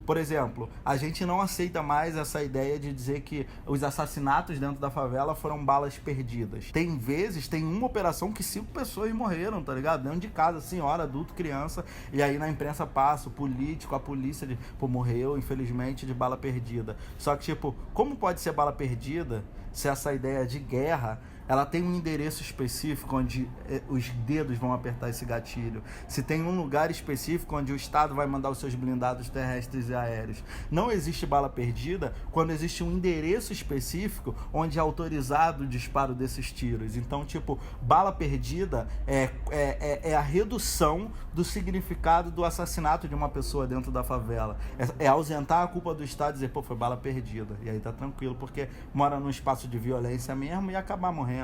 Por exemplo, a gente não aceita mais essa ideia de dizer que os assassinatos dentro da favela foram balas perdidas. Tem vezes, tem uma operação que 5 pessoas morreram, tá ligado? Dentro de casa, senhora, adulto, criança, e aí na imprensa passa o político, a polícia, pô, morreu, infelizmente, de bala perdida. Só que, tipo, como pode ser bala perdida se essa ideia de guerra, ela tem um endereço específico onde os dedos vão apertar esse gatilho? Se tem um lugar específico onde o Estado vai mandar os seus blindados terrestres e aéreos. Não existe bala perdida quando existe um endereço específico onde é autorizado o disparo desses tiros. Então, tipo, bala perdida é a redução do significado do assassinato de uma pessoa dentro da favela. É ausentar a culpa do Estado e dizer, pô, foi bala perdida. E aí tá tranquilo, porque mora num espaço de violência mesmo e acabar morrendo.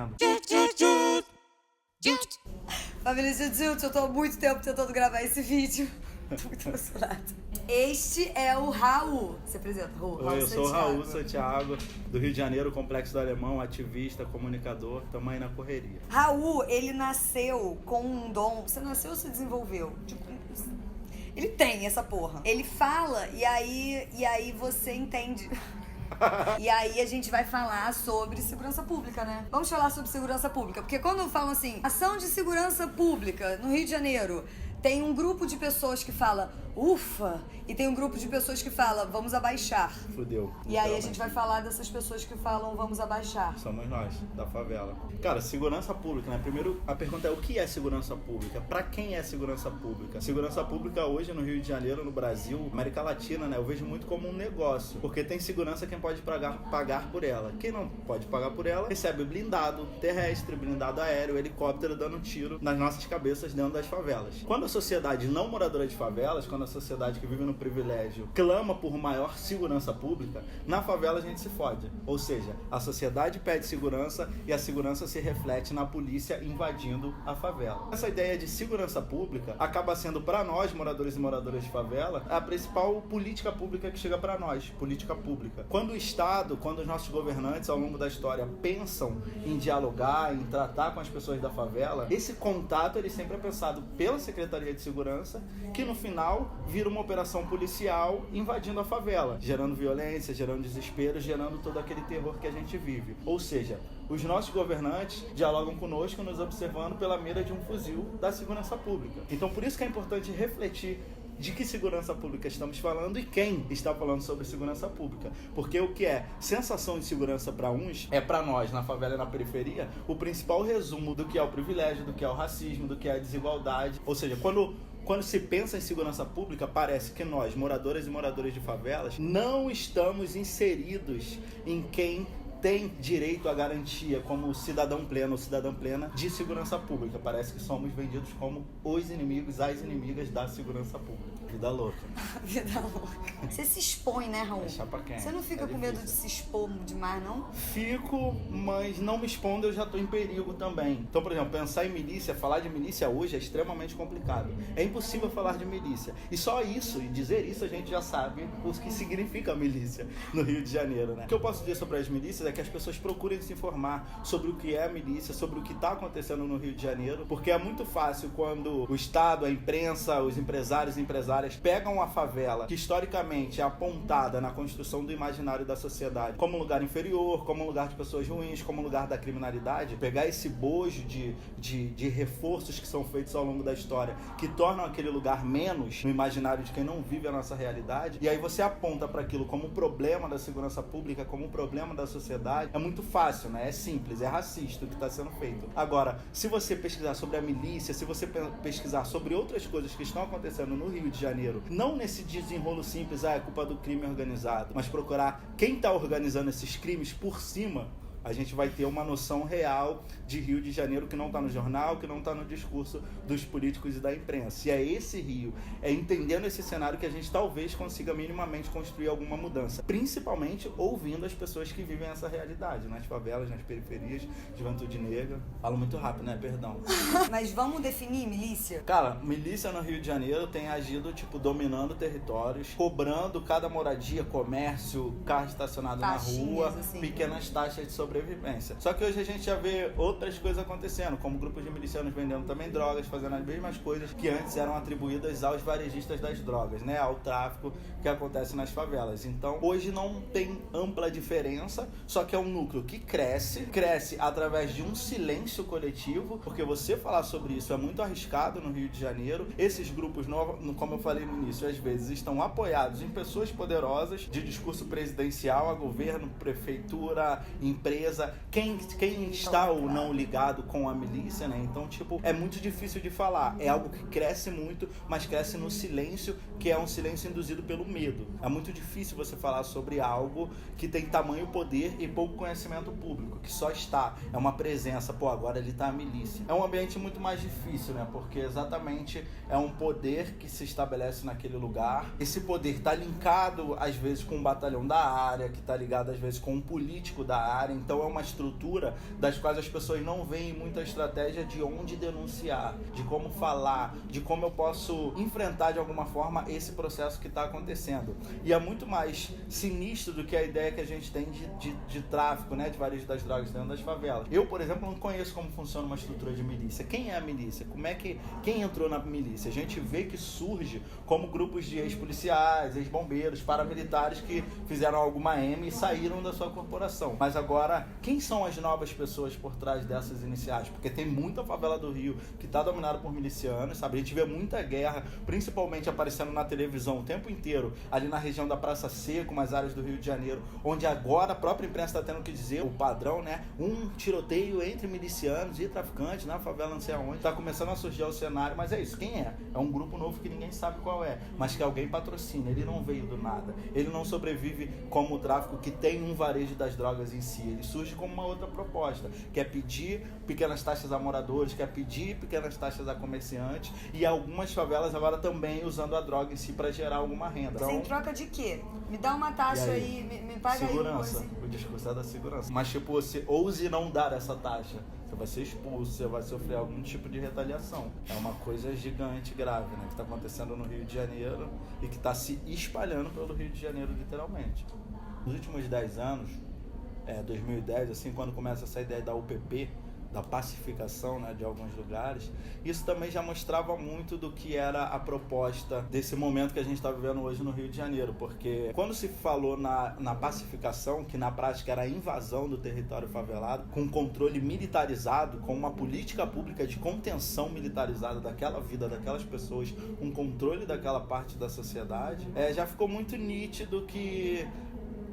Família Jujutsu, eu tô há muito tempo tentando gravar esse vídeo. Tô muito emocionada. Este é o Raul. Se apresenta, Raul. Oi, eu sou o Raul Santiago, do Rio de Janeiro, Complexo do Alemão, ativista, comunicador, tamo aí na correria. Raul, ele nasceu com um dom. Você nasceu ou se desenvolveu? Tipo, ele tem essa porra. Ele fala e aí você entende. E aí a gente vai falar sobre segurança pública, né? Vamos falar sobre segurança pública, porque quando falam assim, ação de segurança pública no Rio de Janeiro, tem um grupo de pessoas que fala, ufa, e tem um grupo de pessoas que fala, vamos abaixar. Fudeu. E aí a gente vai falar dessas pessoas que falam, vamos abaixar. Somos nós, da favela. Cara, segurança pública, né? Primeiro, a pergunta é, o que é segurança pública? Pra quem é segurança pública? Segurança pública hoje no Rio de Janeiro, no Brasil, América Latina, né? Eu vejo muito como um negócio. Porque tem segurança quem pode pagar por ela. Quem não pode pagar por ela, recebe blindado terrestre, blindado aéreo, helicóptero dando tiro nas nossas cabeças dentro das favelas. Quando a sociedade não moradora de favelas, quando a sociedade que vive no privilégio clama por maior segurança pública, na favela a gente se fode. Ou seja, a sociedade pede segurança e a segurança se reflete na polícia invadindo a favela. Essa ideia de segurança pública acaba sendo para nós, moradores e moradoras de favela, a principal política pública que chega para nós, política pública. Quando o Estado, quando os nossos governantes ao longo da história pensam em dialogar, em tratar com as pessoas da favela, esse contato ele sempre é pensado pela Secretaria de Segurança, que no final vira uma operação policial invadindo a favela, gerando violência, gerando desespero, gerando todo aquele terror que a gente vive. Ou seja, os nossos governantes dialogam conosco, nos observando pela mira de um fuzil da segurança pública. Então por isso que é importante refletir de que segurança pública estamos falando e quem está falando sobre segurança pública. Porque o que é sensação de segurança para uns é para nós, na favela e na periferia, o principal resumo do que é o privilégio, do que é o racismo, do que é a desigualdade. Ou seja, quando se pensa em segurança pública, parece que nós, moradoras e moradores de favelas, não estamos inseridos em quem tem direito à garantia como cidadão pleno ou cidadã plena de segurança pública. Parece que somos vendidos como os inimigos, as inimigas da segurança pública. Vida louca. Vida louca. Você se expõe, né, Raul? É chapa quente. Você não fica com medo de se expor demais, não? Fico, mas não me expondo, eu já tô em perigo também. Então, por exemplo, pensar em milícia, falar de milícia hoje é extremamente complicado. É impossível falar de milícia. E só isso, e dizer isso, a gente já sabe o que significa milícia no Rio de Janeiro, né? O que eu posso dizer sobre as milícias é que as pessoas procurem se informar sobre o que é a milícia, sobre o que está acontecendo no Rio de Janeiro, porque é muito fácil quando o Estado, a imprensa, os empresários e empresárias pegam a favela, que historicamente é apontada na construção do imaginário da sociedade como um lugar inferior, como um lugar de pessoas ruins, como um lugar da criminalidade, pegar esse bojo de reforços que são feitos ao longo da história, que tornam aquele lugar menos no imaginário de quem não vive a nossa realidade, e aí você aponta para aquilo como um problema da segurança pública, como um problema da sociedade, é muito fácil, né? É simples, é racista o que está sendo feito. Agora, se você pesquisar sobre a milícia, se você pesquisar sobre outras coisas que estão acontecendo no Rio de Janeiro, não nesse desenrolo simples, é culpa do crime organizado, mas procurar quem está organizando esses crimes por cima, a gente vai ter uma noção real de Rio de Janeiro que não está no jornal, que não está no discurso dos políticos e da imprensa. E é esse Rio, é entendendo esse cenário que a gente talvez consiga minimamente construir alguma mudança. Principalmente ouvindo as pessoas que vivem essa realidade, nas favelas, nas periferias, juventude negra. Falo muito rápido, né? Perdão. Mas vamos definir milícia? Cara, milícia no Rio de Janeiro tem agido, dominando territórios, cobrando cada moradia, comércio, carro estacionado Taxinhas, na rua, assim, pequenas taxas de sobrevivência. Só que hoje a gente já vê outras coisas acontecendo, como grupos de milicianos vendendo também drogas, fazendo as mesmas coisas que antes eram atribuídas aos varejistas das drogas, né? Ao tráfico que acontece nas favelas. Então, hoje não tem ampla diferença, só que é um núcleo que cresce através de um silêncio coletivo, porque você falar sobre isso é muito arriscado no Rio de Janeiro. Esses grupos, como eu falei no início, às vezes estão apoiados em pessoas poderosas, de discurso presidencial a governo, prefeitura, empresa, quem está ou não ligado com a milícia, né? Então, tipo, é muito difícil de falar. É algo que cresce muito, mas cresce no silêncio, que é um silêncio induzido pelo medo. É muito difícil você falar sobre algo que tem tamanho poder e pouco conhecimento público, que só está, é uma presença, agora ele tá a milícia. É um ambiente muito mais difícil, né? Porque exatamente é um poder que se estabelece naquele lugar. Esse poder tá linkado, às vezes, com um batalhão da área, que tá ligado, às vezes, com um político da área. Então é uma estrutura das quais as pessoas não veem muita estratégia de onde denunciar, de como falar, de como eu posso enfrentar de alguma forma esse processo que está acontecendo. E é muito mais sinistro do que a ideia que a gente tem de tráfico, né, de varejo das drogas dentro das favelas. Eu, por exemplo, não conheço como funciona uma estrutura de milícia. Quem é a milícia? Quem entrou na milícia? A gente vê que surge como grupos de ex-policiais, ex-bombeiros, paramilitares que fizeram alguma M e saíram da sua corporação. Mas agora, quem são as novas pessoas por trás dessas iniciais? Porque tem muita favela do Rio que está dominada por milicianos, sabe? A gente vê muita guerra, principalmente aparecendo na televisão o tempo inteiro, ali na região da Praça Seca, umas áreas do Rio de Janeiro, onde agora a própria imprensa está tendo que dizer, o padrão, né? Um tiroteio entre milicianos e traficantes na favela não sei aonde. Tá começando a surgir o cenário, mas é isso. Quem é? É um grupo novo que ninguém sabe qual é, mas que alguém patrocina. Ele não veio do nada. Ele não sobrevive como o tráfico que tem um varejo das drogas em si. Ele surge como uma outra proposta, que é pedir pequenas taxas a moradores, quer pedir pequenas taxas a comerciantes, e algumas favelas agora também usando a droga em si para gerar alguma renda. Então, em troca de quê? Me dá uma taxa aí, me paga segurança. aí. O discurso é da segurança. Mas tipo, você ouse não dar essa taxa, você vai ser expulso, você vai sofrer algum tipo de retaliação. É uma coisa gigante, grave, né? Que está acontecendo no Rio de Janeiro e que está se espalhando pelo Rio de Janeiro, literalmente. Nos últimos 10 anos, 2010, assim, quando começa essa ideia da UPP, da pacificação, né, de alguns lugares, isso também já mostrava muito do que era a proposta desse momento que a gente está vivendo hoje no Rio de Janeiro, porque quando se falou na pacificação, que na prática era a invasão do território favelado, com controle militarizado, com uma política pública de contenção militarizada daquela vida, daquelas pessoas, um controle daquela parte da sociedade, já ficou muito nítido que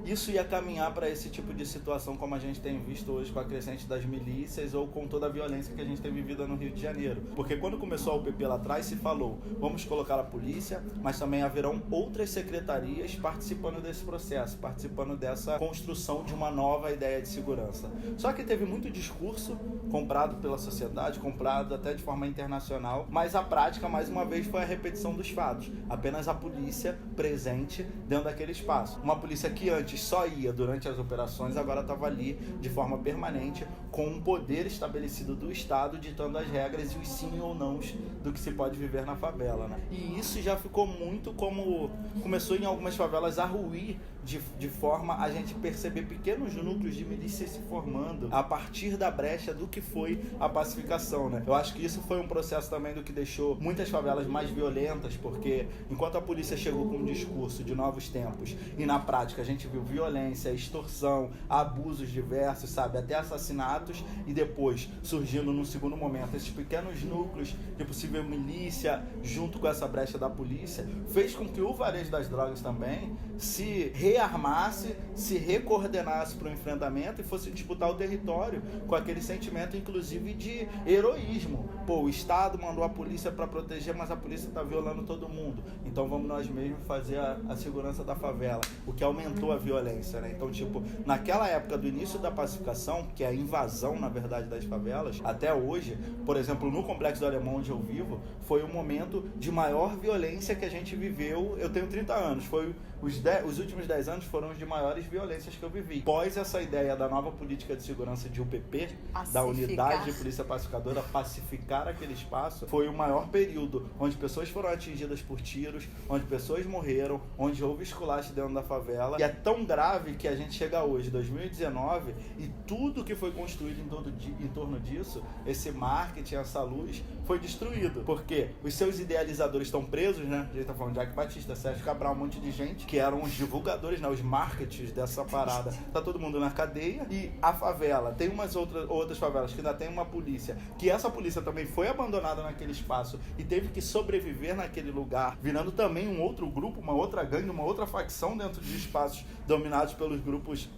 isso ia caminhar para esse tipo de situação como a gente tem visto hoje com a crescente das milícias ou com toda a violência que a gente tem vivido no Rio de Janeiro. Porque quando começou a UPP lá atrás, se falou, vamos colocar a polícia, mas também haverão outras secretarias participando desse processo, participando dessa construção de uma nova ideia de segurança. Só que teve muito discurso comprado pela sociedade, comprado até de forma internacional, mas a prática, mais uma vez, foi a repetição dos fatos. Apenas a polícia presente dentro daquele espaço. Uma polícia que antes só ia durante as operações, agora estava ali de forma permanente, com um poder estabelecido do Estado, ditando as regras e os sim ou nãos do que se pode viver na favela, né? E isso já ficou muito como... começou em algumas favelas a ruir, de forma a gente perceber pequenos núcleos de milícias se formando a partir da brecha do que foi a pacificação, né? Eu acho que isso foi um processo também do que deixou muitas favelas mais violentas, porque enquanto a polícia chegou com um discurso de novos tempos e na prática a gente viu violência, extorsão, abusos diversos, sabe, até assassinatos, e depois surgindo num segundo momento esses pequenos núcleos de possível milícia junto com essa brecha da polícia, fez com que o varejo das drogas também se rearmasse, se recoordenasse para o enfrentamento e fosse disputar o território com aquele sentimento, inclusive, de heroísmo. Pô, o Estado mandou a polícia para proteger, mas a polícia está violando todo mundo. Então vamos nós mesmos fazer a segurança da favela, o que aumentou a violência, né? Então, tipo, naquela época do início da pacificação, que é a invasão, na verdade, das favelas, até hoje, por exemplo, no Complexo do Alemão, onde eu vivo, foi o momento de maior violência que a gente viveu. Eu tenho 30 anos, foi Os últimos 10 anos foram os de maiores violências que eu vivi. Após essa ideia da nova política de segurança de UPP, da Unidade de Polícia Pacificadora, pacificar aquele espaço, foi o maior período onde pessoas foram atingidas por tiros, onde pessoas morreram, onde houve esculacho dentro da favela. E é tão grave que a gente chega hoje, 2019, e tudo que foi construído em torno disso, esse marketing, essa luz, foi destruído. Porque os seus idealizadores estão presos, né? A gente tá falando de Jack Batista, Sérgio Cabral, um monte de gente, que eram os divulgadores, né? Os marketers dessa parada. Tá todo mundo na cadeia. E a favela, tem umas outras favelas que ainda tem uma polícia, que essa polícia também foi abandonada naquele espaço e teve que sobreviver naquele lugar, virando também um outro grupo, uma outra gangue, uma outra facção dentro de espaços dominados pelos grupos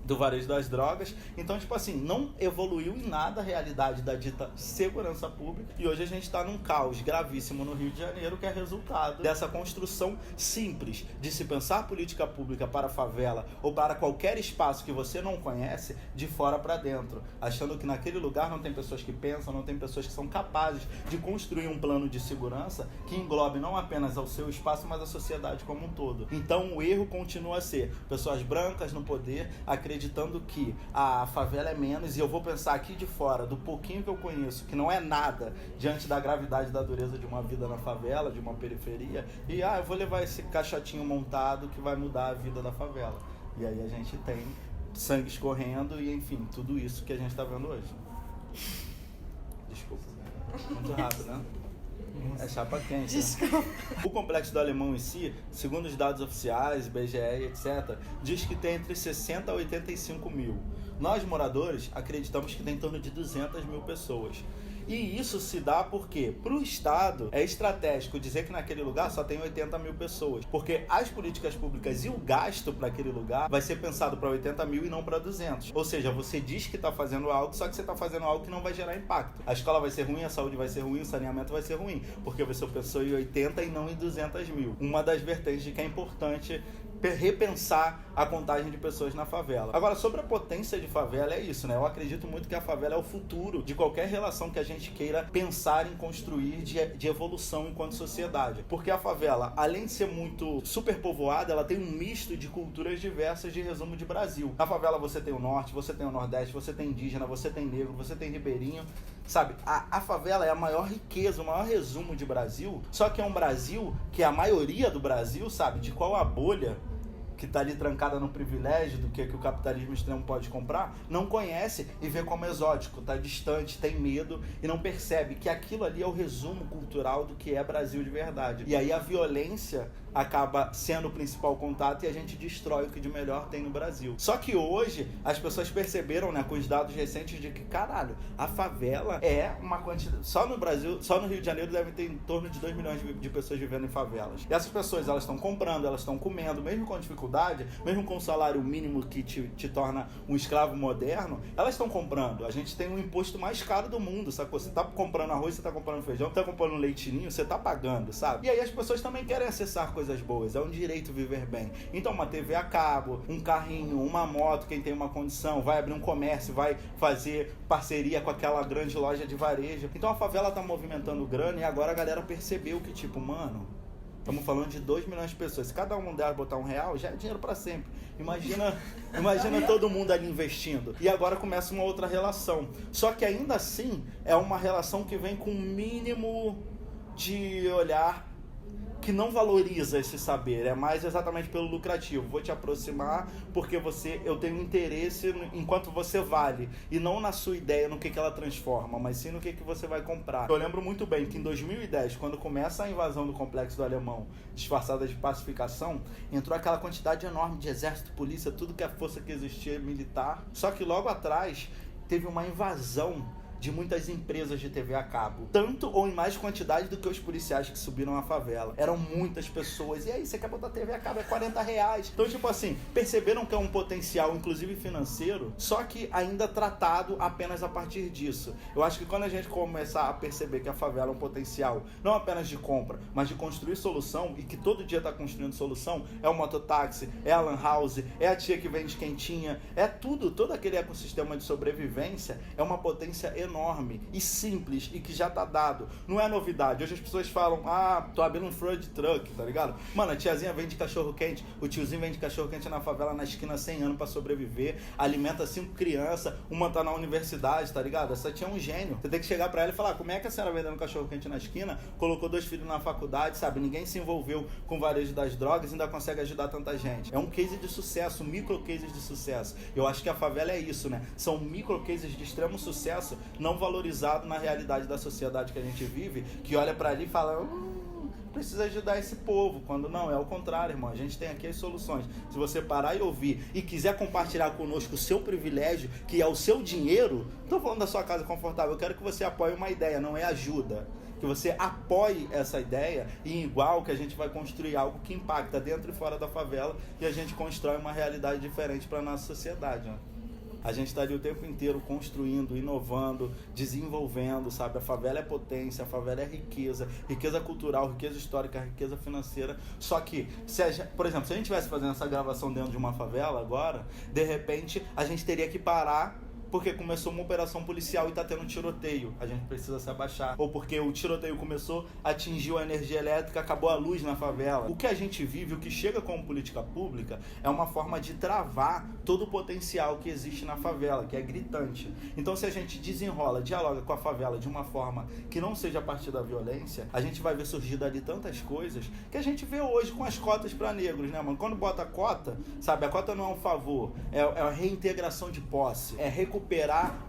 do varejo das drogas. Então, tipo assim, não evoluiu em nada a realidade da dita segurança pública, e hoje a gente está num caos gravíssimo no Rio de Janeiro, que é resultado dessa construção simples de se pensar política pública para a favela ou para qualquer espaço que você não conhece, de fora para dentro, achando que naquele lugar não tem pessoas que pensam, não tem pessoas que são capazes de construir um plano de segurança que englobe não apenas ao seu espaço, mas a sociedade como um todo. Então o erro continua a ser pessoas brancas no poder, acreditando que a favela é menos, e eu vou pensar aqui de fora, do pouquinho que eu conheço, que não é nada diante da gravidade e da dureza de uma vida na favela, de uma periferia, e eu vou levar esse caixotinho montado que vai mudar a vida da favela. E aí a gente tem sangue escorrendo e, enfim, tudo isso que a gente tá vendo hoje. Desculpa. Muito rápido, né? É chapa quente. Desculpa. Né? O Complexo do Alemão em si, segundo os dados oficiais, IBGE, etc., diz que tem entre 60 a 85 mil. Nós, moradores, acreditamos que tem em torno de 200 mil pessoas. E isso se dá porque, para o Estado, é estratégico dizer que naquele lugar só tem 80 mil pessoas. Porque as políticas públicas e o gasto para aquele lugar vai ser pensado para 80 mil e não para 200. Ou seja, você diz que está fazendo algo, só que você está fazendo algo que não vai gerar impacto. A escola vai ser ruim, a saúde vai ser ruim, o saneamento vai ser ruim. Porque você pensou em 80 e não em 200 mil. Uma das vertentes de que é importante repensar a contagem de pessoas na favela. Agora, sobre a potência de favela, é isso, né? Eu acredito muito que a favela é o futuro de qualquer relação que a gente queira pensar em construir de evolução enquanto sociedade. Porque a favela, além de ser muito superpovoada, ela tem um misto de culturas diversas de resumo de Brasil. Na favela você tem o norte, você tem o nordeste, você tem indígena, você tem negro, você tem ribeirinho. Sabe, a favela é a maior riqueza, o maior resumo de Brasil, só que é um Brasil que a maioria do Brasil, sabe, de qual a bolha que está ali trancada no privilégio do que o capitalismo extremo pode comprar, não conhece e vê como exótico, está distante, tem medo e não percebe que aquilo ali é o resumo cultural do que é Brasil de verdade. E aí a violência acaba sendo o principal contato e a gente destrói o que de melhor tem no Brasil. Só que hoje as pessoas perceberam, né, com os dados recentes, de que, caralho, a favela é uma quantidade... Só no Brasil, só no Rio de Janeiro deve ter em torno de 2 milhões de pessoas vivendo em favelas. E essas pessoas, elas estão comprando, elas estão comendo, mesmo com dificuldade, mesmo com um salário mínimo que te torna um escravo moderno, elas estão comprando. A gente tem o imposto mais caro do mundo, sacou? Você tá comprando arroz, você tá comprando feijão, você tá comprando leitinho, você tá pagando, sabe? E aí as pessoas também querem acessar coisas boas, é um direito viver bem. Então uma TV a cabo, um carrinho, uma moto, quem tem uma condição, vai abrir um comércio, vai fazer parceria com aquela grande loja de varejo. Então a favela tá movimentando grana e agora a galera percebeu que, tipo, mano, estamos falando de 2 milhões de pessoas. Se cada um delas botar R$1, já é dinheiro para sempre. Imagina todo mundo ali investindo. E agora começa uma outra relação. Só que ainda assim é uma relação que vem com um mínimo de olhar que não valoriza esse saber, é mais exatamente pelo lucrativo. Vou te aproximar porque eu tenho interesse enquanto você vale, e não na sua ideia, no que ela transforma, mas sim no que você vai comprar. Eu lembro muito bem que em 2010, quando começa a invasão do Complexo do Alemão, disfarçada de pacificação, entrou aquela quantidade enorme de exército, polícia, tudo que a força que existia militar. Só que logo atrás teve uma invasão de muitas empresas de TV a cabo. Tanto ou em mais quantidade do que os policiais que subiram a favela. Eram muitas pessoas. E aí, você quer botar TV a cabo? É R$40. Então, tipo assim, perceberam que é um potencial, inclusive financeiro, só que ainda tratado apenas a partir disso. Eu acho que quando a gente começar a perceber que a favela é um potencial, não apenas de compra, mas de construir solução, e que todo dia tá construindo solução, é o mototáxi, é a lan house, é a tia que vende quentinha, é tudo, todo aquele ecossistema de sobrevivência, é uma potência enorme enorme e simples e que já tá dado. Não é novidade. Hoje as pessoas falam, tô abrindo um food truck, tá ligado? Mano, a tiazinha vende cachorro-quente, o tiozinho vende cachorro-quente na favela, na esquina, 100 anos pra sobreviver, alimenta 5 crianças, uma tá na universidade, tá ligado? Essa tia é um gênio. Você tem que chegar pra ela e falar, como é que a senhora vendendo cachorro-quente na esquina, colocou 2 filhos na faculdade, sabe? Ninguém se envolveu com o varejo das drogas e ainda consegue ajudar tanta gente. É um case de sucesso, micro cases de sucesso. Eu acho que a favela é isso, né? São micro cases de extremo sucesso, não valorizado na realidade da sociedade que a gente vive, que olha pra ali e fala, precisa ajudar esse povo, quando não, é o contrário, irmão. A gente tem aqui as soluções. Se você parar e ouvir e quiser compartilhar conosco o seu privilégio, que é o seu dinheiro, não tô falando da sua casa confortável, eu quero que você apoie uma ideia, não é ajuda. Que você apoie essa ideia e igual que a gente vai construir algo que impacta dentro e fora da favela e a gente constrói uma realidade diferente para a nossa sociedade, né? A gente está ali o tempo inteiro construindo, inovando, desenvolvendo, sabe? A favela é potência, a favela é riqueza, riqueza cultural, riqueza histórica, riqueza financeira. Só que, por exemplo, se a gente estivesse fazendo essa gravação dentro de uma favela agora, de repente a gente teria que parar porque começou uma operação policial e tá tendo um tiroteio, a gente precisa se abaixar. Ou porque o tiroteio começou, atingiu a energia elétrica, acabou a luz na favela. O que a gente vive, o que chega como política pública, é uma forma de travar todo o potencial que existe na favela, que é gritante. Então se a gente desenrola, dialoga com a favela de uma forma que não seja a partir da violência, a gente vai ver surgir dali tantas coisas que a gente vê hoje com as cotas para negros, né, mano? Quando bota a cota, sabe, a cota não é um favor, é a reintegração de posse, é recuperar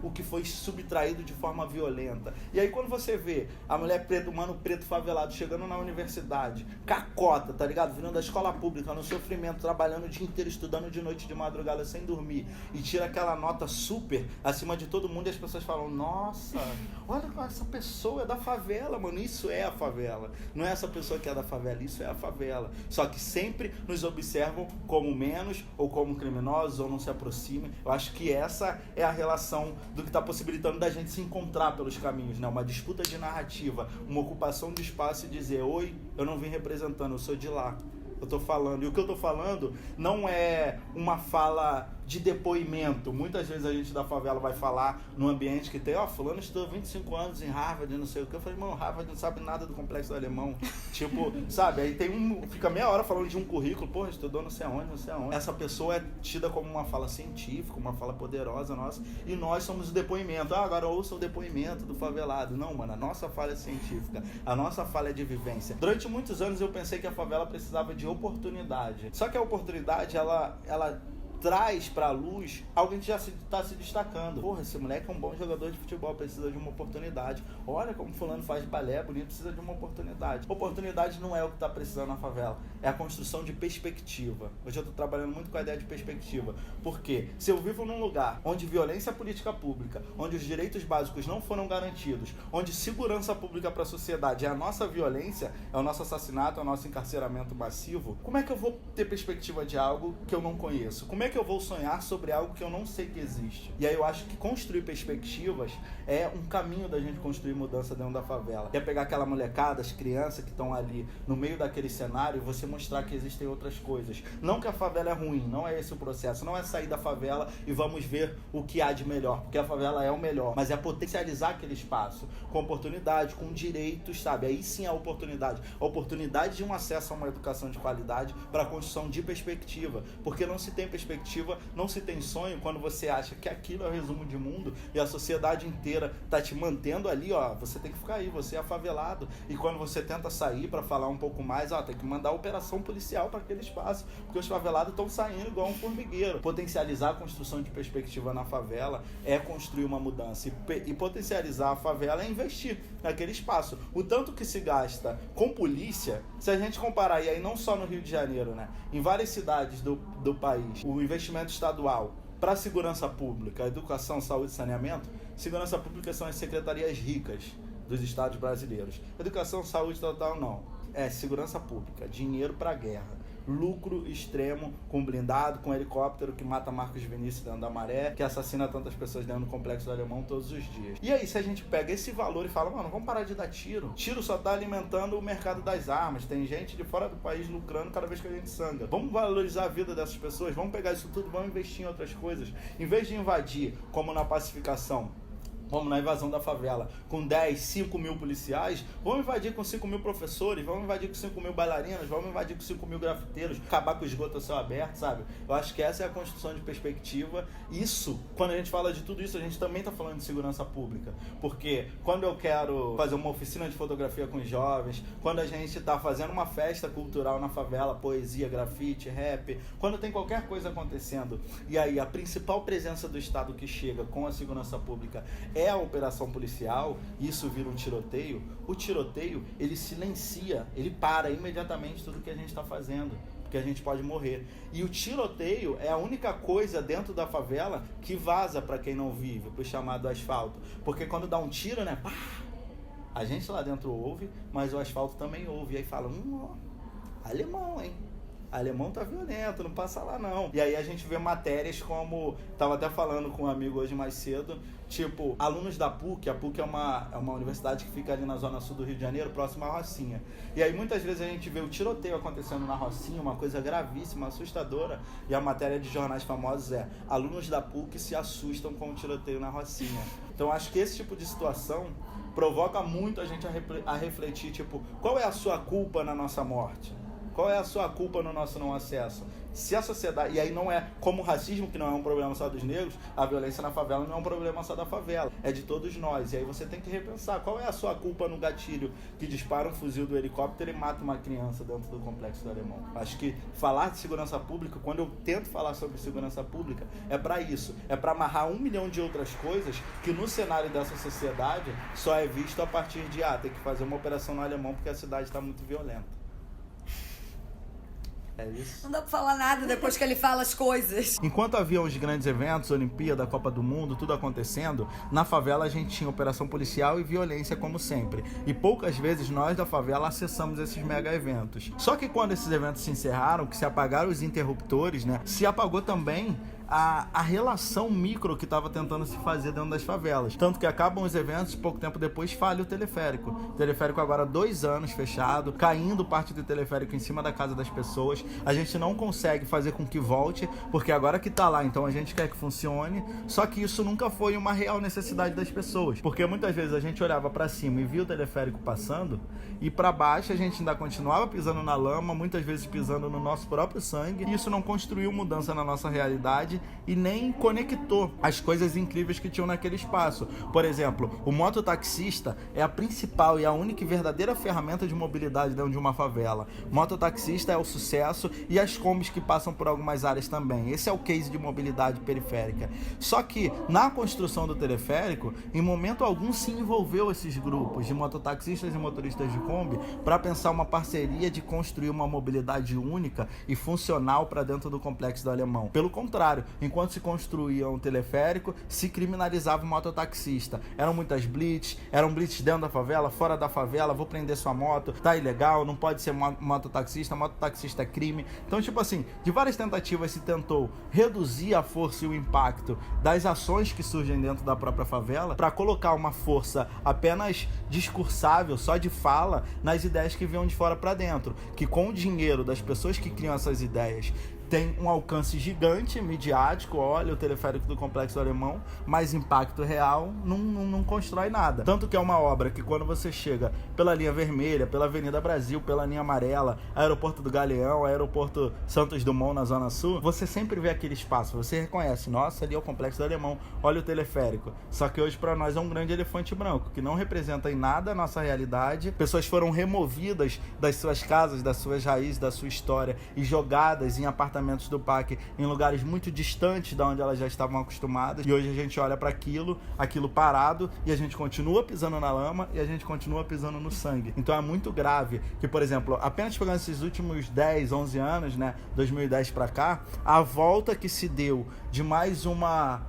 o que foi subtraído de forma violenta. E aí quando você vê a mulher preta, o mano preto favelado chegando na universidade, cacota, tá ligado? Vindo da escola pública, no sofrimento, trabalhando o dia inteiro, estudando de noite, de madrugada, sem dormir, e tira aquela nota super acima de todo mundo e as pessoas falam, nossa, olha essa pessoa é da favela, mano, isso é a favela. Não é essa pessoa que é da favela, isso é a favela. Só que sempre nos observam como menos, ou como criminosos, ou não se aproximem. Eu acho que essa é a relação do que está possibilitando da gente se encontrar pelos caminhos, né? Uma disputa de narrativa, uma ocupação de espaço e dizer, oi, eu não vim representando, eu sou de lá, eu tô falando. E o que eu tô falando não é uma fala de depoimento. Muitas vezes a gente da favela vai falar num ambiente que tem, fulano estudou 25 anos em Harvard, não sei o que. Eu falei, irmão, Harvard não sabe nada do complexo do alemão. Tipo, sabe? Aí fica meia hora falando de um currículo, porra, estudou não sei aonde, não sei aonde. Essa pessoa é tida como uma fala científica, uma fala poderosa nossa, e nós somos o depoimento. Agora ouça o depoimento do favelado. Não, mano, a nossa fala é científica, a nossa fala é de vivência. Durante muitos anos eu pensei que a favela precisava de oportunidade. Só que a oportunidade, ela traz pra luz alguém que já está se destacando. Porra, esse moleque é um bom jogador de futebol, precisa de uma oportunidade. Olha como fulano faz balé, bonito, precisa de uma oportunidade. Oportunidade não é o que está precisando na favela, é a construção de perspectiva. Hoje eu estou trabalhando muito com a ideia de perspectiva. Porque se eu vivo num lugar onde violência política pública, onde os direitos básicos não foram garantidos, onde segurança pública para a sociedade é a nossa violência, é o nosso assassinato, é o nosso encarceramento massivo, como é que eu vou ter perspectiva de algo que eu não conheço? Como é que eu vou sonhar sobre algo que eu não sei que existe? E aí eu acho que construir perspectivas é um caminho da gente construir mudança dentro da favela. É pegar aquela molecada, as crianças que estão ali no meio daquele cenário e você mostrar que existem outras coisas. Não que a favela é ruim, não é esse o processo. Não é sair da favela e vamos ver o que há de melhor, porque a favela é o melhor. Mas é potencializar aquele espaço com oportunidade, com direitos, sabe? Aí sim a oportunidade. A oportunidade de um acesso a uma educação de qualidade para a construção de perspectiva. Porque não se tem perspectiva, não se tem sonho quando você acha que aquilo é o resumo de mundo e a sociedade inteira tá te mantendo ali, você tem que ficar aí, você é favelado. E quando você tenta sair para falar um pouco mais, tem que mandar operação policial para aquele espaço, porque os favelados estão saindo igual um formigueiro. Potencializar a construção de perspectiva na favela é construir uma mudança, e potencializar a favela é investir naquele espaço. O tanto que se gasta com polícia, se a gente comparar, e aí não só no Rio de Janeiro, né, em várias cidades do país, o investimento estadual para segurança pública, educação, saúde e saneamento, segurança pública são as secretarias ricas dos estados brasileiros. Educação, saúde, tal, não. É segurança pública, dinheiro para guerra. Lucro extremo, com blindado, com helicóptero que mata Marcos Vinícius dentro da Maré, que assassina tantas pessoas dentro do complexo do Alemão todos os dias. E aí, se a gente pega esse valor e fala, mano, vamos parar de dar tiro. Tiro só tá alimentando o mercado das armas. Tem gente de fora do país lucrando cada vez que a gente sangra. Vamos valorizar a vida dessas pessoas, vamos pegar isso tudo, vamos investir em outras coisas. Em vez de invadir, como na pacificação, vamos na invasão da favela com 10, 5 mil policiais, vamos invadir com 5 mil professores, vamos invadir com 5 mil bailarinas, vamos invadir com 5 mil grafiteiros, acabar com o esgoto a céu aberto, sabe? Eu acho que essa é a construção de perspectiva. Isso, quando a gente fala de tudo isso, a gente também está falando de segurança pública, porque quando eu quero fazer uma oficina de fotografia com os jovens, quando a gente está fazendo uma festa cultural na favela, poesia, grafite, rap, quando tem qualquer coisa acontecendo, e aí a principal presença do Estado que chega com a segurança pública é a operação policial, isso vira um tiroteio, o tiroteio, ele silencia, ele para imediatamente tudo que a gente está fazendo, porque a gente pode morrer. E o tiroteio é a única coisa dentro da favela que vaza para quem não vive, pro chamado asfalto. Porque quando dá um tiro, né, pá, a gente lá dentro ouve, mas o asfalto também ouve. E aí fala, ó, alemão, hein? Alemão tá violento, não passa lá não. E aí a gente vê matérias como, tava até falando com um amigo hoje mais cedo, tipo, alunos da PUC, a PUC é uma universidade que fica ali na zona sul do Rio de Janeiro, próximo à Rocinha. E aí muitas vezes a gente vê o tiroteio acontecendo na Rocinha, uma coisa gravíssima, assustadora, e a matéria de jornais famosos é: alunos da PUC se assustam com o tiroteio na Rocinha. Então acho que esse tipo de situação provoca muito a gente a refletir, tipo, qual é a sua culpa na nossa morte? Qual é a sua culpa no nosso não acesso? Se a sociedade... E aí não é como o racismo, que não é um problema só dos negros, a violência na favela não é um problema só da favela, é de todos nós. E aí você tem que repensar qual é a sua culpa no gatilho que dispara um fuzil do helicóptero e mata uma criança dentro do complexo do Alemão. Acho que falar de segurança pública, quando eu tento falar sobre segurança pública, é para isso. É para amarrar 1 milhão de outras coisas que no cenário dessa sociedade só é visto a partir de, tem que fazer uma operação no Alemão porque a cidade está muito violenta. É isso. Não dá pra falar nada depois que ele fala as coisas. Enquanto haviam os grandes eventos, Olimpíada, Copa do Mundo, tudo acontecendo, na favela a gente tinha operação policial e violência como sempre. E poucas vezes nós da favela acessamos esses mega eventos. Só que quando esses eventos se encerraram, que se apagaram os interruptores, né, se apagou também a relação micro que estava tentando se fazer dentro das favelas. Tanto que acabam os eventos, pouco tempo depois falha o teleférico. O teleférico agora há 2 anos fechado, caindo parte do teleférico em cima da casa das pessoas. A gente não consegue fazer com que volte, porque agora que tá lá, então a gente quer que funcione. Só que isso nunca foi uma real necessidade das pessoas, porque muitas vezes a gente olhava para cima e via o teleférico passando, e para baixo a gente ainda continuava pisando na lama, muitas vezes pisando no nosso próprio sangue, e isso não construiu mudança na nossa realidade e nem conectou as coisas incríveis que tinham naquele espaço. Por exemplo, o mototaxista é a principal e a única e verdadeira ferramenta de mobilidade dentro de uma favela. O mototaxista é o sucesso e as combis que passam por algumas áreas também. Esse é o case de mobilidade periférica. Só que na construção do teleférico, em momento algum se envolveu esses grupos de mototaxistas e motoristas de Kombi para pensar uma parceria de construir uma mobilidade única e funcional para dentro do complexo do Alemão. Pelo contrário, enquanto se construía um teleférico, se criminalizava o mototaxista. Eram muitas blitz, eram blitz dentro da favela, fora da favela, vou prender sua moto, tá ilegal, não pode ser mototaxista é crime. Então, tipo assim, de várias tentativas se tentou reduzir a força e o impacto das ações que surgem dentro da própria favela para colocar uma força apenas discursável, só de fala, nas ideias que vinham de fora para dentro, que com o dinheiro das pessoas que criam essas ideias tem um alcance gigante, midiático, olha o teleférico do Complexo do Alemão, mas impacto real não constrói nada. Tanto que é uma obra que quando você chega pela linha vermelha, pela Avenida Brasil, pela linha amarela, aeroporto do Galeão, aeroporto Santos Dumont na Zona Sul, você sempre vê aquele espaço, você reconhece, nossa, ali é o Complexo do Alemão, olha o teleférico. Só que hoje para nós é um grande elefante branco, que não representa em nada a nossa realidade. Pessoas foram removidas das suas casas, das suas raízes, da sua história e jogadas em apartamentos do parque em lugares muito distantes de onde elas já estavam acostumadas, e hoje a gente olha para aquilo parado, e a gente continua pisando na lama e a gente continua pisando no sangue. Então é muito grave que, por exemplo, apenas pegando esses últimos 10, 11 anos, né, 2010 para cá, a volta que se deu de mais uma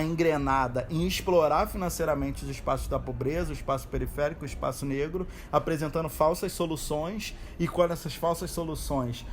engrenada em explorar financeiramente os espaços da pobreza, o espaço periférico, o espaço negro, apresentando falsas soluções, e quando essas falsas soluções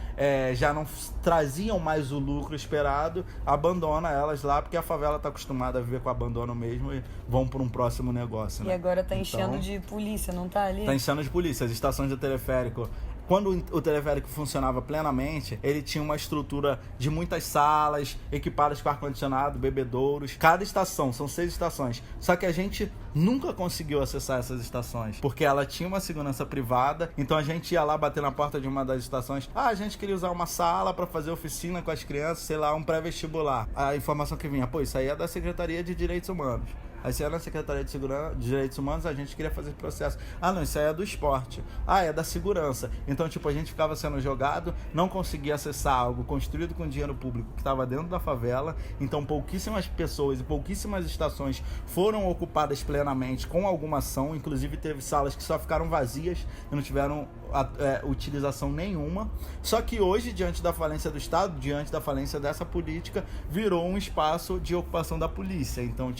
já não traziam mais o lucro esperado, abandona elas lá, porque a favela está acostumada a viver com abandono mesmo e vão para um próximo negócio, né? E agora tá enchendo de polícia, não tá ali? Tá enchendo de polícia. As estações de teleférico quando o teleférico funcionava plenamente, ele tinha uma estrutura de muitas salas, equipadas com ar-condicionado, bebedouros. Cada estação, são 6 estações. Só que a gente nunca conseguiu acessar essas estações, porque ela tinha uma segurança privada, então a gente ia lá bater na porta de uma das estações. A gente queria usar uma sala para fazer oficina com as crianças, sei lá, um pré-vestibular. A informação que vinha, isso aí é da Secretaria de Direitos Humanos. Aí se era na Secretaria de Direitos Humanos, a gente queria fazer esse processo. Não, isso aí é do esporte. É da segurança. Então, a gente ficava sendo jogado, não conseguia acessar algo construído com dinheiro público que estava dentro da favela. Então, pouquíssimas pessoas e pouquíssimas estações foram ocupadas plenamente com alguma ação. Inclusive, teve salas que só ficaram vazias e não tiveram utilização nenhuma. Só que hoje, diante da falência do Estado, diante da falência dessa política, virou um espaço de ocupação da polícia. Então,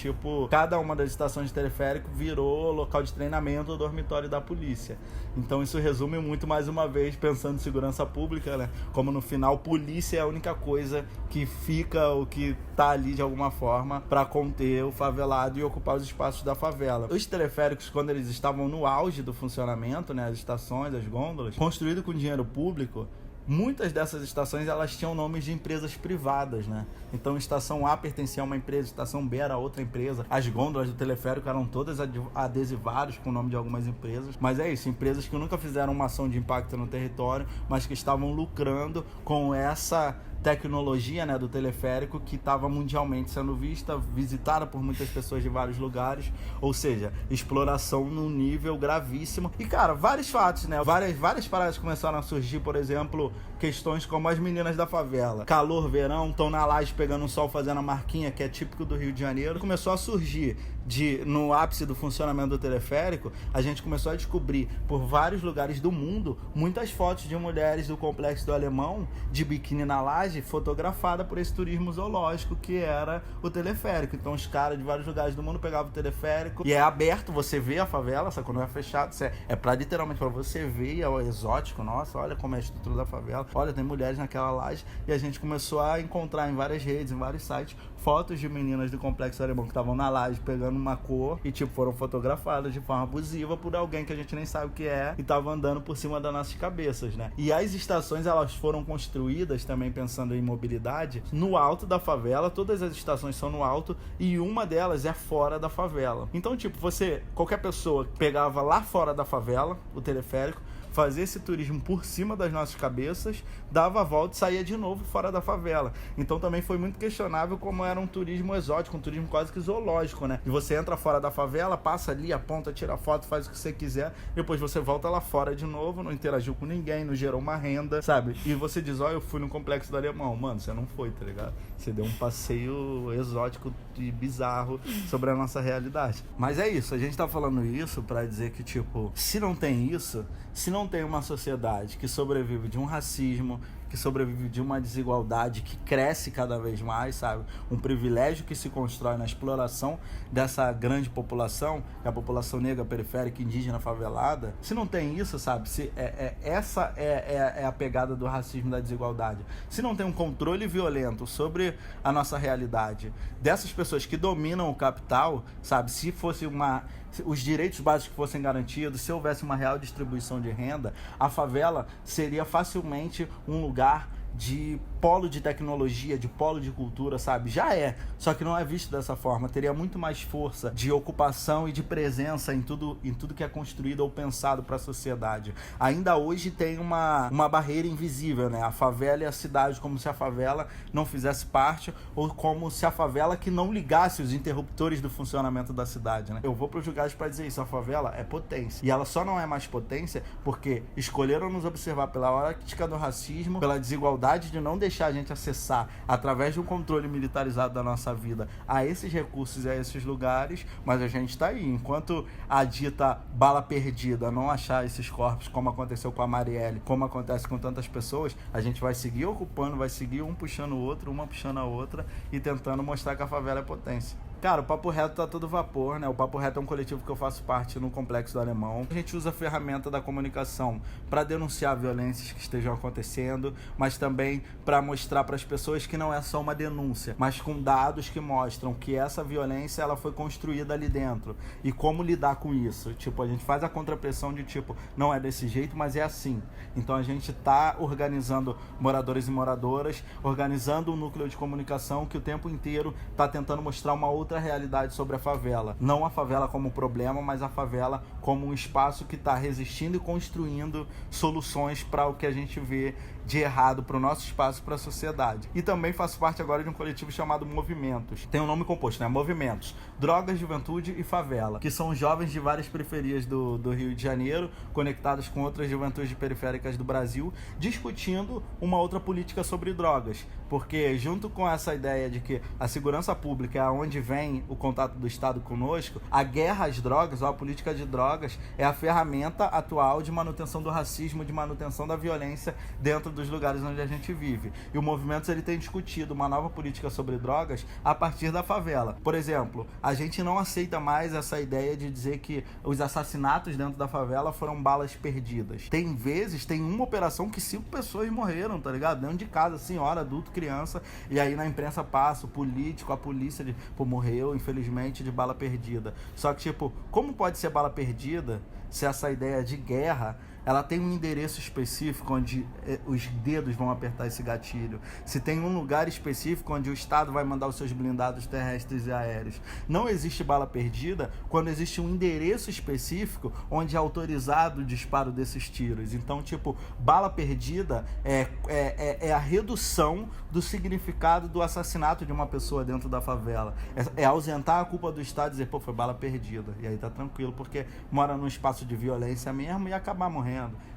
cada uma das estações de teleférico virou local de treinamento ou dormitório da polícia. Então isso resume muito, mais uma vez, pensando em segurança pública, né? Como no final, polícia é a única coisa que fica, ou que tá ali de alguma forma para conter o favelado e ocupar os espaços da favela. Os teleféricos, quando eles estavam no auge do funcionamento, né, as estações, as gôndolas, construído com dinheiro público, muitas dessas estações, elas tinham nomes de empresas privadas, né? Então, estação A pertencia a uma empresa, estação B era outra empresa. As gôndolas do teleférico eram todas adesivadas com o nome de algumas empresas. Mas é isso, empresas que nunca fizeram uma ação de impacto no território, mas que estavam lucrando com essa tecnologia, né, do teleférico, que estava mundialmente sendo visitada por muitas pessoas de vários lugares, ou seja, exploração num nível gravíssimo. E, cara, vários fatos, né, várias paradas começaram a surgir, por exemplo, questões como as meninas da favela. Calor, verão, estão na laje pegando um sol, fazendo a marquinha, que é típico do Rio de Janeiro. Começou a surgir, no ápice do funcionamento do teleférico, a gente começou a descobrir por vários lugares do mundo muitas fotos de mulheres do Complexo do Alemão de biquíni na laje, fotografada por esse turismo zoológico que era o teleférico. Então os caras de vários lugares do mundo pegavam o teleférico e é aberto, você vê a favela, só quando é fechado, literalmente para você ver, é o exótico. Nossa, olha como é a estrutura da favela, olha, tem mulheres naquela laje. E a gente começou a encontrar em várias redes, em vários sites, fotos de meninas do Complexo Alemão que estavam na laje pegando uma cor e foram fotografadas de forma abusiva por alguém que a gente nem sabe o que é e tava andando por cima das nossas cabeças, né? E as estações, elas foram construídas também pensando em mobilidade no alto da favela. Todas as estações são no alto e uma delas é fora da favela. Então, qualquer pessoa pegava lá fora da favela o teleférico, fazia esse turismo por cima das nossas cabeças, dava a volta e saía de novo fora da favela. Então também foi muito questionável como era um turismo exótico, um turismo quase que zoológico, né? E você entra fora da favela, passa ali, aponta, tira foto, faz o que você quiser, depois você volta lá fora de novo, não interagiu com ninguém, não gerou uma renda, sabe? E você diz, eu fui no Complexo do Alemão. Mano, você não foi, tá ligado? Você deu um passeio exótico e bizarro sobre a nossa realidade. Mas é isso, a gente tá falando isso pra dizer que, se não tem isso, se não tem uma sociedade que sobrevive de um racismo, que sobrevive de uma desigualdade que cresce cada vez mais, sabe? Um privilégio que se constrói na exploração dessa grande população, que é a população negra, periférica, indígena, favelada. Se não tem isso, sabe? Essa é a pegada do racismo e da desigualdade. Se não tem um controle violento sobre a nossa realidade, dessas pessoas que dominam o capital, sabe? Se fosse os direitos básicos fossem garantidos, se houvesse uma real distribuição de renda, a favela seria facilmente um lugar de polo de tecnologia, de polo de cultura, sabe? Já é, só que não é visto dessa forma. Teria muito mais força de ocupação e de presença em tudo que é construído ou pensado para a sociedade. Ainda hoje tem uma barreira invisível, né? A favela e a cidade, como se a favela não fizesse parte, ou como se a favela que não ligasse os interruptores do funcionamento da cidade, né? Eu vou para os lugares para dizer isso, a favela é potência. E ela só não é mais potência porque escolheram nos observar pela ótica do racismo, pela desigualdade de não deixar a gente acessar, através de um controle militarizado da nossa vida, a esses recursos e a esses lugares, mas a gente está aí. Enquanto a dita bala perdida não achar esses corpos, como aconteceu com a Marielle, como acontece com tantas pessoas, a gente vai seguir ocupando, vai seguir um puxando o outro, uma puxando a outra e tentando mostrar que a favela é potência. Cara, o Papo Reto tá todo vapor, né? O Papo Reto é um coletivo que eu faço parte no Complexo do Alemão. A gente usa a ferramenta da comunicação para denunciar violências que estejam acontecendo, mas também para mostrar para as pessoas que não é só uma denúncia, mas com dados que mostram que essa violência ela foi construída ali dentro e como lidar com isso. Tipo, a gente faz a contrapressão de tipo, não é desse jeito, mas é assim. Então a gente tá organizando moradores e moradoras, organizando um núcleo de comunicação que o tempo inteiro tá tentando mostrar uma outra realidade sobre a favela. Não a favela como problema, mas a favela como um espaço que está resistindo e construindo soluções para o que a gente vê de errado para o nosso espaço, para a sociedade. E também faço parte agora de um coletivo chamado Movimentos. Tem um nome composto, né? Movimentos, Drogas, Juventude e Favela, que são jovens de várias periferias do Rio de Janeiro, conectados com outras juventudes periféricas do Brasil, discutindo uma outra política sobre drogas. Porque junto com essa ideia de que a segurança pública é onde vem o contato do Estado conosco, a guerra às drogas, ou a política de drogas, é a ferramenta atual de manutenção do racismo, de manutenção da violência dentro dos lugares onde a gente vive. E o Movimentos ele tem discutido uma nova política sobre drogas a partir da favela. Por exemplo, a gente não aceita mais essa ideia de dizer que os assassinatos dentro da favela foram balas perdidas. Tem uma operação que 5 pessoas morreram, tá ligado? Dentro de casa, senhora, adulto, criança, e aí na imprensa passa o político, a polícia de, pô, morreu, infelizmente, de bala perdida. Só que, tipo, como pode ser bala perdida se essa ideia de guerra ela tem um endereço específico onde os dedos vão apertar esse gatilho, se tem um lugar específico onde o Estado vai mandar os seus blindados terrestres e aéreos. Não existe bala perdida quando existe um endereço específico onde é autorizado o disparo desses tiros. Então, tipo, bala perdida é a redução do significado do assassinato de uma pessoa dentro da favela. É ausentar a culpa do Estado e dizer, pô, foi bala perdida. E aí tá tranquilo, porque mora num espaço de violência mesmo e acabar morrendo.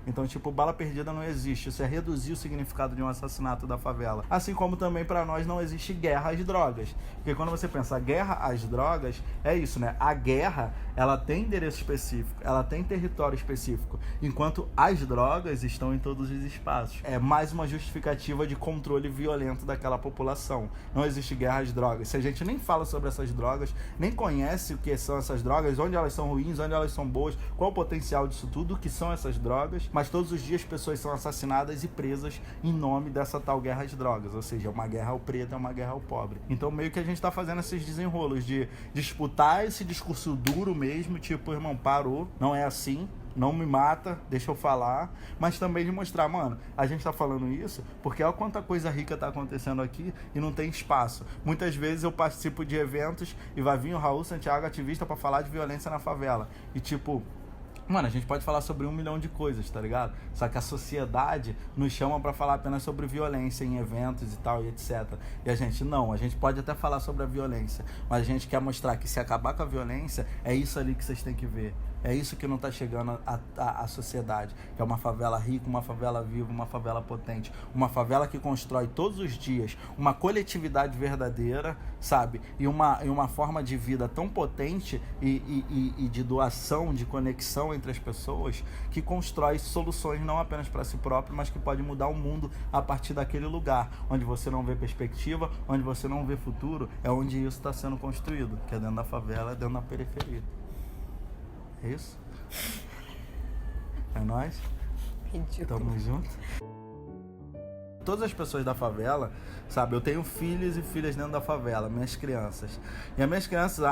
Então, tipo, bala perdida não existe. Isso é reduzir o significado de um assassinato da favela. Assim como também para nós não existe guerra às drogas. Porque quando você pensa guerra às drogas, é isso, né? A guerra, ela tem endereço específico, ela tem território específico, enquanto as drogas estão em todos os espaços. É mais uma justificativa de controle violento daquela população. Não existe guerra às drogas. Se a gente nem fala sobre essas drogas, nem conhece o que são essas drogas, onde elas são ruins, onde elas são boas, qual o potencial disso tudo, o que são essas drogas, mas todos os dias pessoas são assassinadas e presas em nome dessa tal guerra às drogas, ou seja, é uma guerra ao preto, é uma guerra ao pobre. Então meio que a gente tá fazendo esses desenrolos de disputar esse discurso duro mesmo, tipo, irmão, parou, não é assim, não me mata, deixa eu falar, mas também de mostrar, mano, a gente tá falando isso porque olha quanta coisa rica tá acontecendo aqui e não tem espaço. Muitas vezes eu participo de eventos e vai vir o Raul Santiago, ativista, pra falar de violência na favela, e tipo, mano, a gente pode falar sobre 1 milhão de coisas, tá ligado? Só que a sociedade nos chama pra falar apenas sobre violência em eventos e tal, e etc. E a gente pode até falar sobre a violência, mas a gente quer mostrar que se acabar com a violência, é isso ali que vocês têm que ver. É isso que não tá chegando à sociedade, que é uma favela rica, uma favela viva, uma favela potente, uma favela que constrói todos os dias uma coletividade verdadeira, sabe? E uma forma de vida tão potente e de doação, de conexão entre as pessoas, que constrói soluções não apenas para si próprio, mas que pode mudar o mundo a partir daquele lugar, onde você não vê perspectiva, onde você não vê futuro, é onde isso está sendo construído, que é dentro da favela, é dentro da periferia. É isso? É nóis? Ridículo. Tamo junto. Todas as pessoas da favela, sabe, eu tenho filhos e filhas dentro da favela, minhas crianças. E as minhas crianças,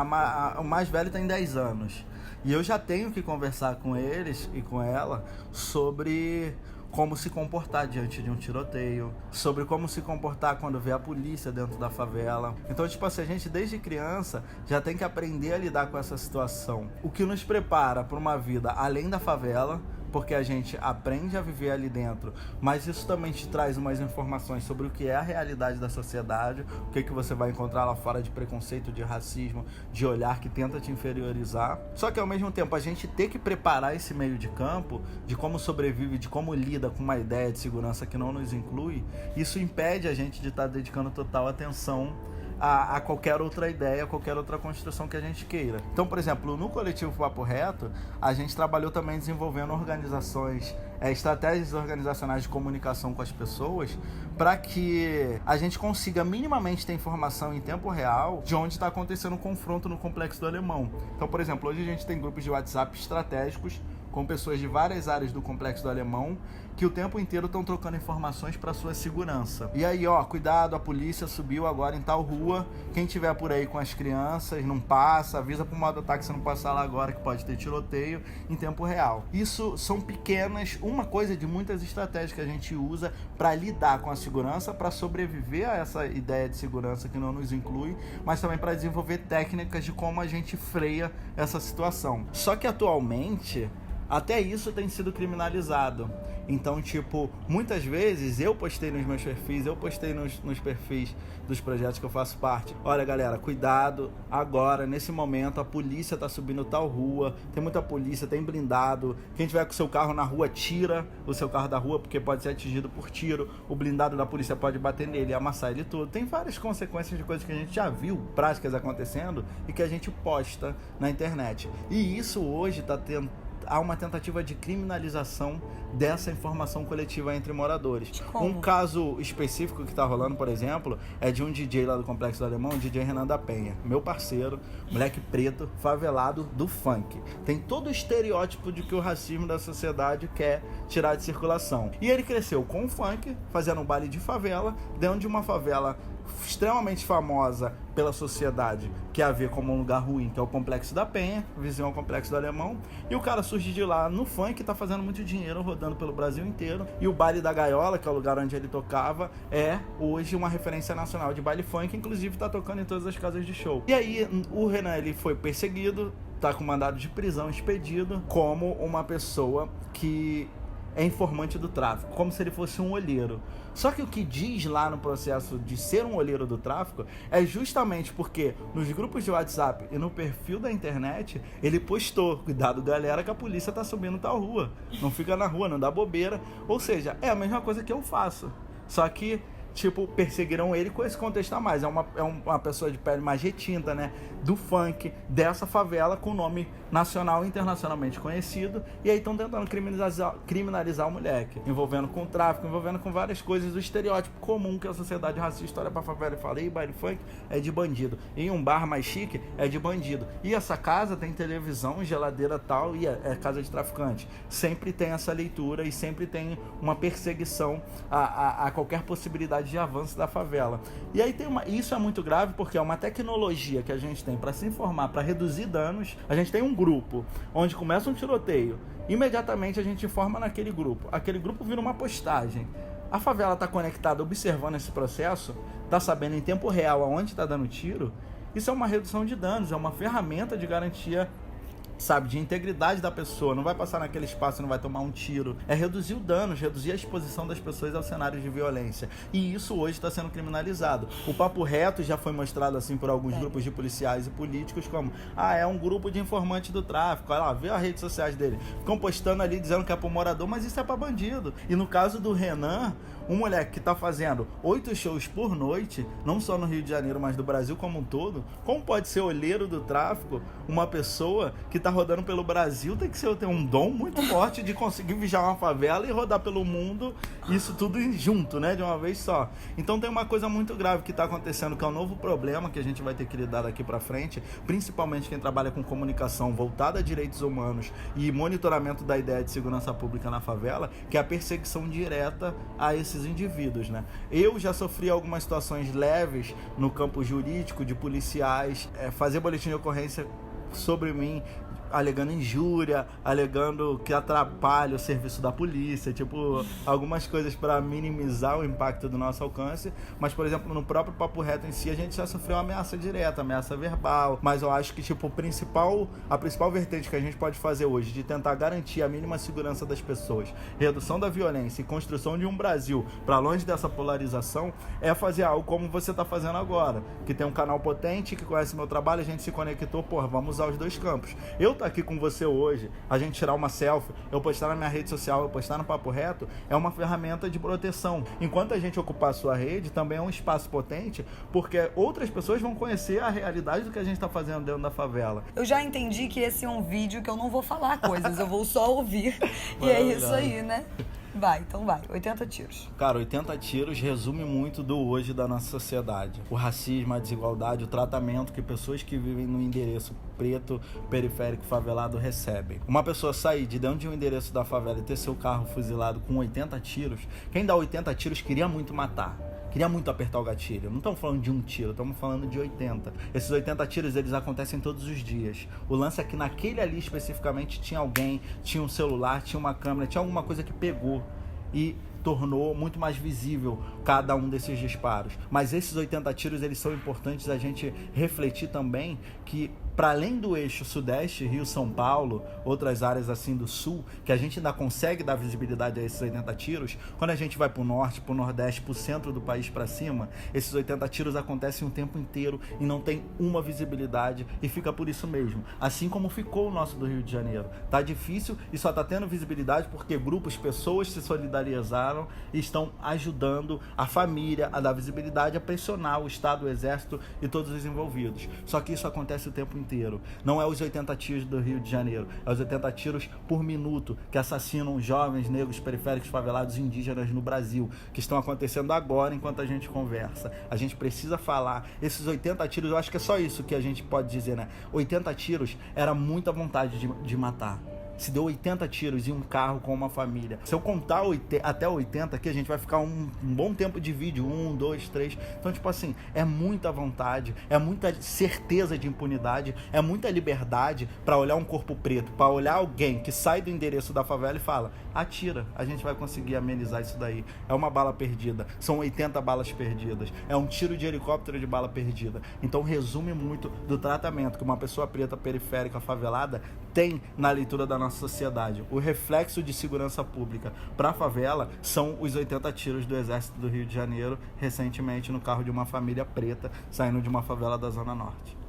o mais velho tem 10 anos. E eu já tenho que conversar com eles e com ela sobre como se comportar diante de um tiroteio, sobre como se comportar quando vê a polícia dentro da favela. Então, tipo assim, a gente desde criança já tem que aprender a lidar com essa situação. O que nos prepara para uma vida além da favela, porque a gente aprende a viver ali dentro, mas isso também te traz umas informações sobre o que é a realidade da sociedade, o que você vai encontrar lá fora de preconceito, de racismo, de olhar que tenta te inferiorizar. Só que ao mesmo tempo a gente tem que preparar esse meio de campo, de como sobrevive, de como lida com uma ideia de segurança que não nos inclui, isso impede a gente de estar dedicando total atenção a qualquer outra ideia, a qualquer outra construção que a gente queira. Então, por exemplo, no coletivo Papo Reto, a gente trabalhou também desenvolvendo organizações estratégias organizacionais de comunicação com as pessoas para que a gente consiga minimamente ter informação em tempo real de onde está acontecendo um confronto no Complexo do Alemão. Então, por exemplo, hoje a gente tem grupos de WhatsApp estratégicos com pessoas de várias áreas do Complexo do Alemão que o tempo inteiro estão trocando informações para sua segurança. E aí, cuidado, a polícia subiu agora em tal rua, quem tiver por aí com as crianças, não passa, avisa pro mototáxi não passar lá agora que pode ter tiroteio em tempo real. Isso são uma coisa de muitas estratégias que a gente usa para lidar com a segurança, para sobreviver a essa ideia de segurança que não nos inclui, mas também para desenvolver técnicas de como a gente freia essa situação. Só que atualmente, até isso tem sido criminalizado. Então, muitas vezes eu postei nos meus perfis, eu postei nos perfis dos projetos que eu faço parte. Olha, galera, cuidado, agora, nesse momento, a polícia tá subindo tal rua, tem muita polícia, tem blindado. Quem tiver com o seu carro na rua, tira o seu carro da rua, porque pode ser atingido por tiro. O blindado da polícia pode bater nele, amassar ele tudo. Tem várias consequências de coisas que a gente já viu, práticas acontecendo, e que a gente posta na internet. E isso hoje há uma tentativa de criminalização dessa informação coletiva entre moradores. Como? Um caso específico que está rolando, por exemplo, é de um DJ lá do Complexo do Alemão, o DJ Renan da Penha, meu parceiro, moleque preto, favelado do funk. Tem todo o estereótipo de que o racismo da sociedade quer tirar de circulação. E ele cresceu com o funk, fazendo um baile de favela, dentro de uma favela extremamente famosa pela sociedade, que é a ver como um lugar ruim, que é o Complexo da Penha, vizinho ao Complexo do Alemão, e o cara surge de lá no funk, tá fazendo muito dinheiro, rodando pelo Brasil inteiro, e o Baile da Gaiola, que é o lugar onde ele tocava, é hoje uma referência nacional de baile funk, inclusive tá tocando em todas as casas de show. E aí, o Renan, ele foi perseguido, tá com mandado de prisão expedido, como uma pessoa que é informante do tráfico, como se ele fosse um olheiro. Só que o que diz lá no processo de ser um olheiro do tráfico é justamente porque nos grupos de WhatsApp e no perfil da internet ele postou: cuidado galera que a polícia tá subindo tal rua, não fica na rua, não dá bobeira. Ou seja, é a mesma coisa que eu faço, só que perseguiram ele com esse contexto a mais. É uma pessoa de pele mais retinta, né? Do funk, dessa favela, com nome nacional e internacionalmente conhecido. E aí estão tentando criminalizar o moleque, envolvendo com tráfico, envolvendo com várias coisas do estereótipo comum que a sociedade racista olha pra favela e fala: ei, baile funk é de bandido. Em um bar mais chique é de bandido. E essa casa tem televisão, geladeira tal, e é casa de traficante. Sempre tem essa leitura e sempre tem uma perseguição a qualquer possibilidade de avanço da favela. E aí isso é muito grave porque é uma tecnologia que a gente tem para se informar, para reduzir danos. A gente tem um grupo onde começa um tiroteio, imediatamente a gente informa naquele grupo. Aquele grupo vira uma postagem. A favela está conectada, observando esse processo, está sabendo em tempo real aonde está dando tiro. Isso é uma redução de danos, é uma ferramenta de garantia, sabe, de integridade da pessoa. Não vai passar naquele espaço, não vai tomar um tiro. É reduzir o dano, reduzir a exposição das pessoas ao cenário de violência. E isso hoje está sendo criminalizado. O papo reto já foi mostrado assim por alguns grupos de policiais e políticos como: é um grupo de informantes do tráfico. Olha lá, vê as redes sociais dele. Ficam postando ali dizendo que é pro morador, mas isso é pra bandido. E no caso do Renan, um moleque que tá fazendo 8 shows por noite, não só no Rio de Janeiro, mas do Brasil como um todo, como pode ser olheiro do tráfico uma pessoa que tá rodando pelo Brasil? Tem que ter um dom muito forte de conseguir vigiar uma favela e rodar pelo mundo, isso tudo junto, né, de uma vez só. Então tem uma coisa muito grave que tá acontecendo, que é um novo problema que a gente vai ter que lidar daqui pra frente, principalmente quem trabalha com comunicação voltada a direitos humanos e monitoramento da ideia de segurança pública na favela, que é a perseguição direta a esses indivíduos, né? Eu já sofri algumas situações leves no campo jurídico, de policiais fazer boletim de ocorrência sobre mim, alegando injúria, alegando que atrapalha o serviço da polícia, algumas coisas para minimizar o impacto do nosso alcance. Mas, por exemplo, no próprio papo reto em si, a gente já sofreu uma ameaça direta, ameaça verbal. Mas eu acho que a principal vertente que a gente pode fazer hoje, de tentar garantir a mínima segurança das pessoas, redução da violência e construção de um Brasil para longe dessa polarização, é fazer algo como você está fazendo agora, que tem um canal potente, que conhece meu trabalho, a gente se conectou, vamos usar os dois campos. Eu estar aqui com você hoje, a gente tirar uma selfie, eu postar na minha rede social, eu postar no Papo Reto, é uma ferramenta de proteção. Enquanto a gente ocupar a sua rede, também é um espaço potente, porque outras pessoas vão conhecer a realidade do que a gente está fazendo dentro da favela. Eu já entendi que esse é um vídeo que eu não vou falar coisas, eu vou só ouvir. E é isso aí, né? Então vai, 80 tiros. Cara, 80 tiros resume muito do hoje da nossa sociedade. O racismo, a desigualdade, o tratamento que pessoas que vivem no endereço preto, periférico, favelado recebem. Uma pessoa sair de dentro de um endereço da favela e ter seu carro fuzilado com 80 tiros, quem dá 80 tiros queria muito matar. Queria muito apertar o gatilho. Não estamos falando de um tiro, estamos falando de 80. Esses 80 tiros, eles acontecem todos os dias. O lance é que naquele ali especificamente tinha alguém, tinha um celular, tinha uma câmera, tinha alguma coisa que pegou e tornou muito mais visível cada um desses disparos. Mas esses 80 tiros, eles são importantes a gente refletir também que, para além do eixo sudeste, Rio, São Paulo, outras áreas assim do sul, que a gente ainda consegue dar visibilidade a esses 80 tiros, quando a gente vai para o norte, para o nordeste, para o centro do país para cima, esses 80 tiros acontecem o tempo inteiro e não tem uma visibilidade e fica por isso mesmo. Assim como ficou o nosso do Rio de Janeiro. Tá difícil e só tá tendo visibilidade porque grupos, pessoas se solidarizaram e estão ajudando a família a dar visibilidade, a pressionar o Estado, o Exército e todos os envolvidos. Só que isso acontece o tempo inteiro. Não é os 80 tiros do Rio de Janeiro, é os 80 tiros por minuto que assassinam jovens, negros, periféricos, favelados, indígenas no Brasil, que estão acontecendo agora enquanto a gente conversa. A gente precisa falar. Esses 80 tiros, eu acho que é só isso que a gente pode dizer, né? 80 tiros era muita vontade de matar. Se deu 80 tiros em um carro com uma família. Se eu contar até 80 aqui, a gente vai ficar um bom tempo de vídeo. 1, 2, 3. Então, tipo assim, é muita vontade, é muita certeza de impunidade, é muita liberdade para olhar um corpo preto, para olhar alguém que sai do endereço da favela e fala, atira, a gente vai conseguir amenizar isso daí. É uma bala perdida, são 80 balas perdidas, é um tiro de helicóptero de bala perdida. Então resume muito do tratamento que uma pessoa preta, periférica, favelada tem na leitura da nossa sociedade. O reflexo de segurança pública para a favela são os 80 tiros do Exército do Rio de Janeiro recentemente no carro de uma família preta saindo de uma favela da Zona Norte.